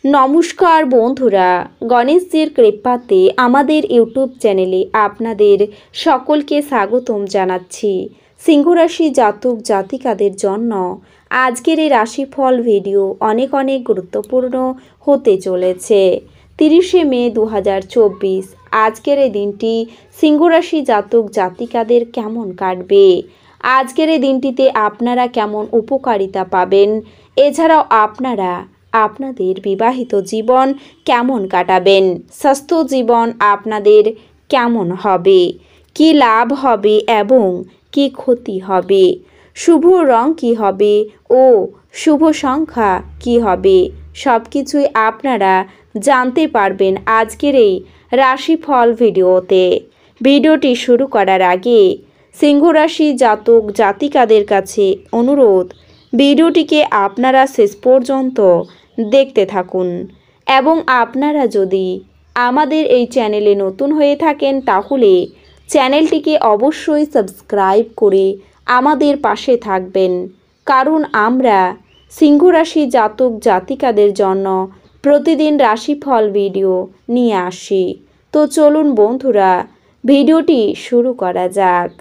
নমস্কার বন্ধুরা, গণেশজির কৃপাতে আমাদের ইউটিউব চ্যানেলে আপনাদের সকলকে স্বাগতম জানাচ্ছি। সিংহ রাশি জাতক জাতিকাদের জন্য আজকের এই রাশিফল ভিডিও অনেক গুরুত্বপূর্ণ হতে চলেছে। 30শে মে 2024 আজকের এই দিনটি সিংহ রাশি জাতক জাতিকাদের কেমন কাটবে, আজকের এই দিনটিতে আপনারা কেমন উপকারিতা পাবেন, এছাড়াও আপনারা আপনাদের বিবাহিত জীবন কেমন কাটাবেন, স্বাস্থ্য জীবন আপনাদের কেমন হবে, কি লাভ হবে এবং কি ক্ষতি হবে, শুভ রং কি হবে ও শুভ সংখ্যা কি হবে, সব কিছুই আপনারা জানতে পারবেন আজকের এই রাশিফল ভিডিওতে। ভিডিওটি শুরু করার আগে সিংহ রাশি জাতক জাতিকাদের কাছে অনুরোধ, ভিডিওটিকে আপনারা শেষ পর্যন্ত দেখতে থাকুন এবং আপনারা যদি আমাদের এই চ্যানেলে নতুন হয়ে থাকেন তাহলে চ্যানেলটিকে অবশ্যই সাবস্ক্রাইব করে আমাদের পাশে থাকবেন, কারণ আমরা সিংহ রাশি জাতক জাতিকাদের জন্য প্রতিদিন রাশিফল ভিডিও নিয়ে আসি। তো চলুন বন্ধুরা, ভিডিওটি শুরু করা যাক।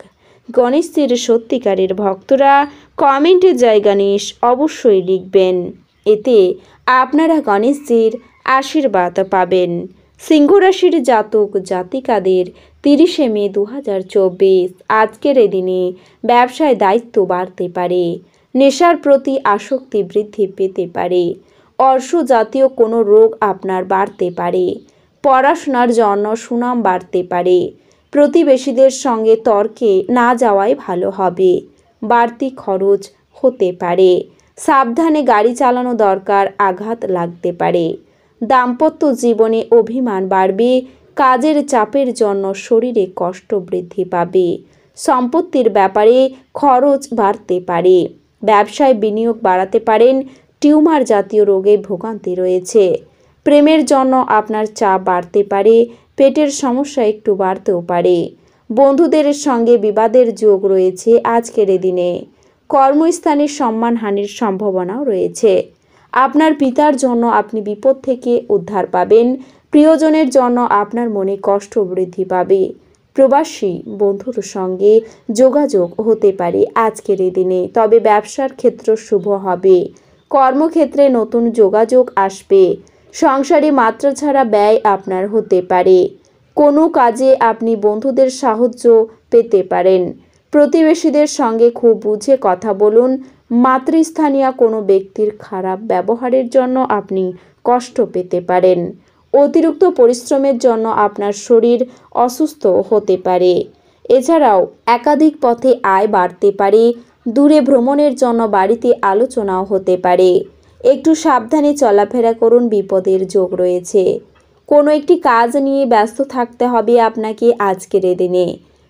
গণেশজির সত্যিকারের ভক্তরা কমেন্টের জায়গা নিস অবশ্যই লিখবেন, এতে আপনারা গণেশজির আশীর্বাদ পাবেন। সিংহ রাশির জাতক জাতিকাদের 30শে মে 2024 আজকের এই দিনে ব্যবসায় দায়িত্ব বাড়তে পারে, নেশার প্রতি আসক্তি বৃদ্ধি পেতে পারে, অর্শ জাতীয় কোনো রোগ আপনার বাড়তে পারে, পড়াশোনার জন্য সুনাম বাড়তে পারে, প্রতিবেশীদের সঙ্গে তর্কে না যাওয়াই ভালো হবে, বাড়তি খরচ হতে পারে, সাবধানে গাড়ি চালানো দরকার, আঘাত লাগতে পারে, দাম্পত্য জীবনে অভিমান বাড়বে, কাজের চাপের জন্য শরীরে কষ্ট বৃদ্ধি পাবে, সম্পত্তির ব্যাপারে খরচ বাড়তে পারে, ব্যবসায় বিনিয়োগ বাড়াতে পারেন, টিউমার জাতীয় রোগে ভোগান্তি রয়েছে, প্রেমের জন্য আপনার চাপ বাড়তে পারে, পেটের সমস্যা একটু বাড়তেও পারে, বন্ধুদের সঙ্গে বিবাদের যোগ রয়েছে আজকের এই দিনে, কর্মস্থানে সম্মানহানির সম্ভাবনাও রয়েছে, আপনার পিতার জন্য আপনি বিপদ থেকে উদ্ধার পাবেন, প্রিয়জনের জন্য আপনার মনে কষ্ট বৃদ্ধি পাবে, প্রবাসী বন্ধুর সঙ্গে যোগাযোগ হতে পারে আজকের এই দিনে, তবে ব্যবসার ক্ষেত্র শুভ হবে, কর্মক্ষেত্রে নতুন যোগাযোগ আসবে, সংসারে মাত্রা ছাড়া ব্যয় আপনার হতে পারে, কোনো কাজে আপনি বন্ধুদের সাহায্য পেতে পারেন, প্রতিবেশীদের সঙ্গে খুব বুঝে কথা বলুন, মাতৃস্থানীয় কোনো ব্যক্তির খারাপ ব্যবহারের জন্য আপনি কষ্ট পেতে পারেন, অতিরিক্ত পরিশ্রমের জন্য আপনার শরীর অসুস্থ হতে পারে, এছাড়াও একাধিক পথে আয় বাড়তে পারে, দূরে ভ্রমণের জন্য বাড়িতে আলোচনাও হতে পারে, একটু সাবধানে চলাফেরা করুন, বিপদের যোগ রয়েছে, কোনো একটি কাজ নিয়ে ব্যস্ত থাকতে হবে আপনাকে আজকের এই দিনে,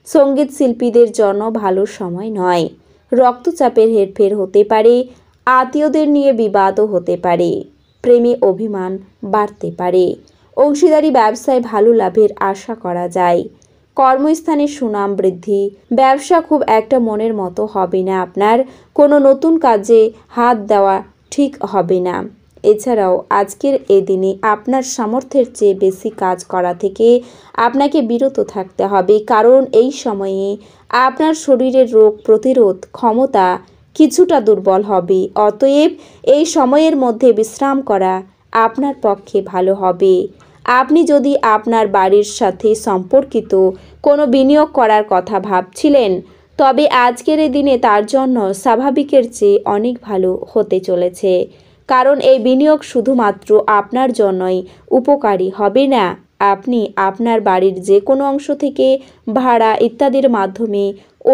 সঙ্গীত শিল্পীদের জন্য ভালো সময় নয়, রক্তচাপের হেরফের হতে পারে, আত্মীয়দের নিয়ে বিবাদও হতে পারে, প্রেমে অভিমান বাড়তে পারে, অংশীদারি ব্যবসায় ভালো লাভের আশা করা যায়, কর্মস্থানে সুনাম বৃদ্ধি, ব্যবসা খুব একটা মনের মতো হবে না আপনার, কোনো নতুন কাজে হাত দেওয়া ঠিক হবে না, এছাড়াও আজকের এই দিনে আপনার সামর্থ্যের চেয়ে বেশি কাজ করা থেকে আপনাকে বিরত থাকতে হবে, কারণ এই সময়ে আপনার শরীরের রোগ প্রতিরোধ ক্ষমতা কিছুটা দুর্বল হবে, অতএব এই সময়ের মধ্যে বিশ্রাম করা আপনার পক্ষে ভালো হবে। আপনি যদি আপনার বাড়ির সাথে সম্পর্কিত কোনো বিনিয়োগ করার কথা ভাবছিলেন, তবে আজকের এই দিনে তার জন্য স্বাভাবিকের চেয়ে অনেক ভালো হতে চলেছে, কারণ এই বিনিয়োগ শুধুমাত্র আপনার জন্যই উপকারী হবে না, আপনি আপনার বাড়ির যে কোনো অংশ থেকে ভাড়া ইত্যাদির মাধ্যমে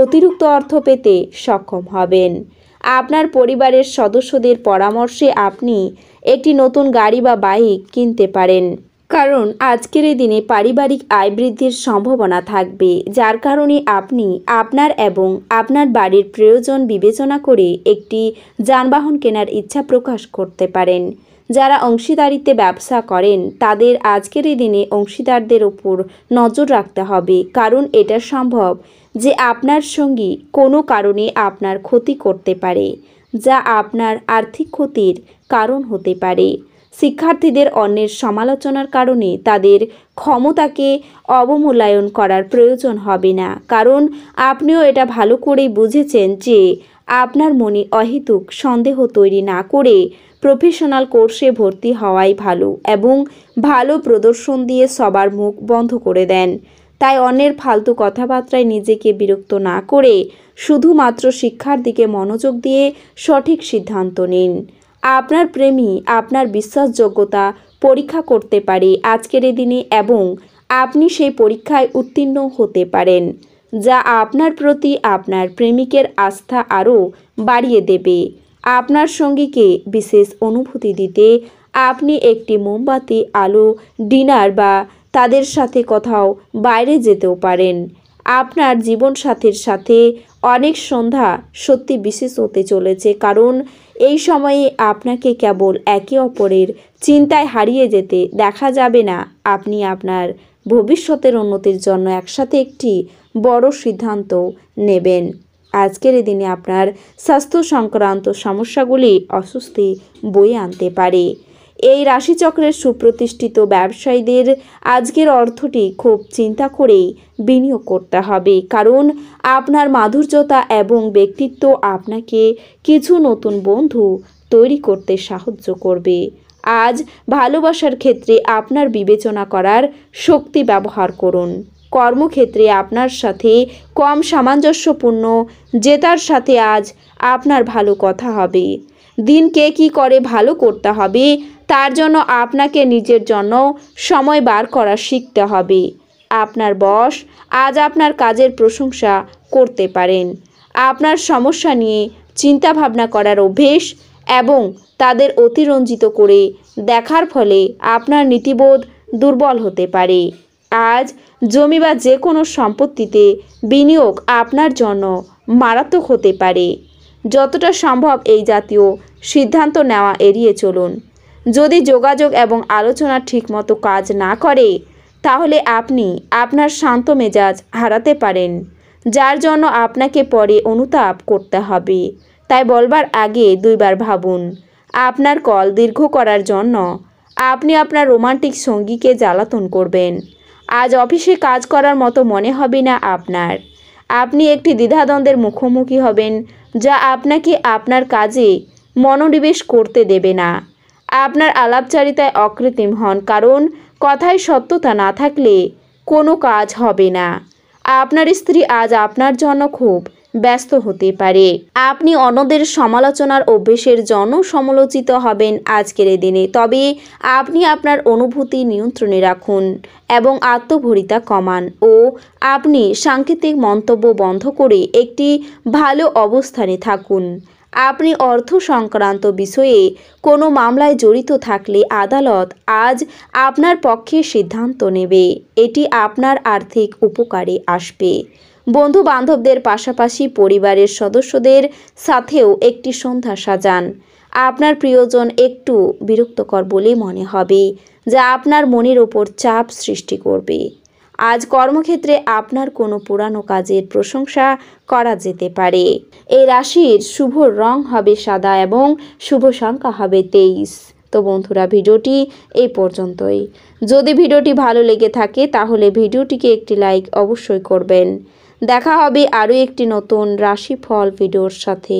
অতিরিক্ত অর্থ পেতে সক্ষম হবেন। আপনার পরিবারের সদস্যদের পরামর্শে আপনি একটি নতুন গাড়ি বা বাইক কিনতে পারেন, কারণ আজকের এই দিনে পারিবারিক আয় বৃদ্ধির সম্ভাবনা থাকবে, যার কারণে আপনি আপনার এবং আপনার বাড়ির প্রয়োজন বিবেচনা করে একটি যানবাহন কেনার ইচ্ছা প্রকাশ করতে পারেন। যারা অংশীদারিত্বে ব্যবসা করেন তাদের আজকের এই দিনে অংশীদারদের উপর নজর রাখতে হবে, কারণ এটা সম্ভব যে আপনার সঙ্গী কোনো কারণে আপনার ক্ষতি করতে পারে, যা আপনার আর্থিক ক্ষতির কারণ হতে পারে। শিক্ষার্থীদের অন্যের সমালোচনার কারণে তাদের ক্ষমতাকে অবমূল্যায়ন করার প্রয়োজন হবে না, কারণ আপনিও এটা ভালো করেই বুঝেছেন যে আপনার মনে অহেতুক সন্দেহ তৈরি না করে প্রফেশনাল কোর্সে ভর্তি হওয়াই ভালো এবং ভালো প্রদর্শন দিয়ে সবার মুখ বন্ধ করে দেন। তাই অন্যের ফালতু কথাবার্তায় নিজেকে বিরক্ত না করে শুধুমাত্র শিক্ষার দিকে মনোযোগ দিয়ে সঠিক সিদ্ধান্ত নিন। আপনার প্রেমী আপনার বিশ্বাসযোগ্যতা পরীক্ষা করতে পারে আজকের এই দিনে এবং আপনি সেই পরীক্ষায় উত্তীর্ণ হতে পারেন, যা আপনার প্রতি আপনার প্রেমিকের আস্থা আরও বাড়িয়ে দেবে। আপনার সঙ্গীকে বিশেষ অনুভূতি দিতে আপনি একটি মোমবাতি আলো ডিনার বা তাদের সাথে কোথাও বাইরে যেতেও পারেন। আপনার জীবনসাথীর সাথে অনেক সন্ধ্যা সত্যি বিশেষ হতে চলেছে, কারণ এই সময়ে আপনাকে কেবল একে অপরের চিন্তায় হারিয়ে যেতে দেখা যাবে না। আপনি আপনার ভবিষ্যতের উন্নতির জন্য একসাথে একটি বড় সিদ্ধান্ত নেবেন। আজকের এই দিনে আপনার স্বাস্থ্য সংক্রান্ত সমস্যাগুলি অস্বস্তি বয়ে আনতে পারে। এই রাশিচক্রের সুপ্রতিষ্ঠিত ব্যবসায়ীদের আজকের অর্থটি খুব চিন্তা করেই বিনিয়োগ করতে হবে, কারণ আপনার মাধুর্যতা এবং ব্যক্তিত্ব আপনাকে কিছু নতুন বন্ধু তৈরি করতে সাহায্য করবে। আজ ভালোবাসার ক্ষেত্রে আপনার বিবেচনা করার শক্তি ব্যবহার করুন। কর্মক্ষেত্রে আপনার সাথে কম সামঞ্জস্যপূর্ণ জেতার সাথে আজ আপনার ভালো কথা হবে। দিনকে কি করে ভালো করতে হবে তার জন্য আপনাকে নিজের জন্য সময় বার করা শিখতে হবে। আপনার বস আজ আপনার কাজের প্রশংসা করতে পারেন। আপনার সমস্যা নিয়ে চিন্তা ভাবনা করার অভ্যেস এবং তাদের অতিরঞ্জিত করে দেখার ফলে আপনার নীতিবোধ দুর্বল হতে পারে। আজ জমি বা যে কোনো সম্পত্তিতে বিনিয়োগ আপনার জন্য মারাত্মক হতে পারে। যতটা সম্ভব এই জাতীয় সিদ্ধান্ত নেওয়া এড়িয়ে চলুন। যদি যোগাযোগ এবং আলোচনা ঠিকমতো কাজ না করে তাহলে আপনি আপনার শান্ত মেজাজ হারাতে পারেন, যার জন্য আপনাকে পরে অনুতাপ করতে হবে। তাই বলবার আগে দুইবার ভাবুন। আপনার কল দীর্ঘ করার জন্য আপনি আপনার রোমান্টিক সঙ্গীকে জ্বালাতন করবেন। আজ অফিসে কাজ করার মতো মনে হবে না আপনার। আপনি একটি দ্বিধাদ্বন্দ্বের মুখোমুখি হবেন যা আপনাকে আপনার কাজে মনোনিবেশ করতে দেবে না। আপনার আলাপচারিতায় অকৃত্রিম হন, কারণ কথায় সত্যতা না থাকলে কোনো কাজ হবে না। আপনার স্ত্রী আজ আপনার জন্য খুব ব্যস্ত হতে পারে। আপনি অন্যদের সমালোচনার অভ্যেসের জন্য সমালোচিত হবেন আজকের এই দিনে। তবে আপনি আপনার অনুভূতি নিয়ন্ত্রণে রাখুন এবং আত্মভরিতা কমান ও আপনি সাংকেতিক মন্তব্য বন্ধ করে একটি ভালো অবস্থানে থাকুন। আপনি অর্থ সংক্রান্ত বিষয়ে কোনো মামলায় জড়িত থাকলে আদালত আজ আপনার পক্ষে সিদ্ধান্ত নেবে। এটি আপনার আর্থিক উপকারে আসবে। বন্ধু বান্ধবদের পাশাপাশি পরিবারের সদস্যদের সাথেও একটি সন্ধ্যা সাজান। আপনার প্রিয়জন একটু বিরক্তকর বলে মনে হবে, যা আপনার মনের ওপর চাপ সৃষ্টি করবে। আজ কর্মক্ষেত্রে আপনার কোনো পুরানো কাজের প্রশংসা করা যেতে পারে। এই রাশির শুভ রং হবে সাদা এবং শুভ সংখ্যা হবে 23। তো বন্ধুরা, ভিডিওটি এই পর্যন্তই। যদি ভিডিওটি ভালো লেগে থাকে তাহলে ভিডিওটিকে একটি লাইক অবশ্যই করবেন। দেখা হবে আরও একটি নতুন রাশিফল ভিডিওর সাথে।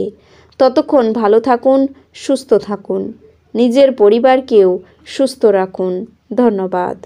ততক্ষণ ভালো থাকুন, সুস্থ থাকুন, নিজের পরিবারকেও সুস্থ রাখুন। ধন্যবাদ।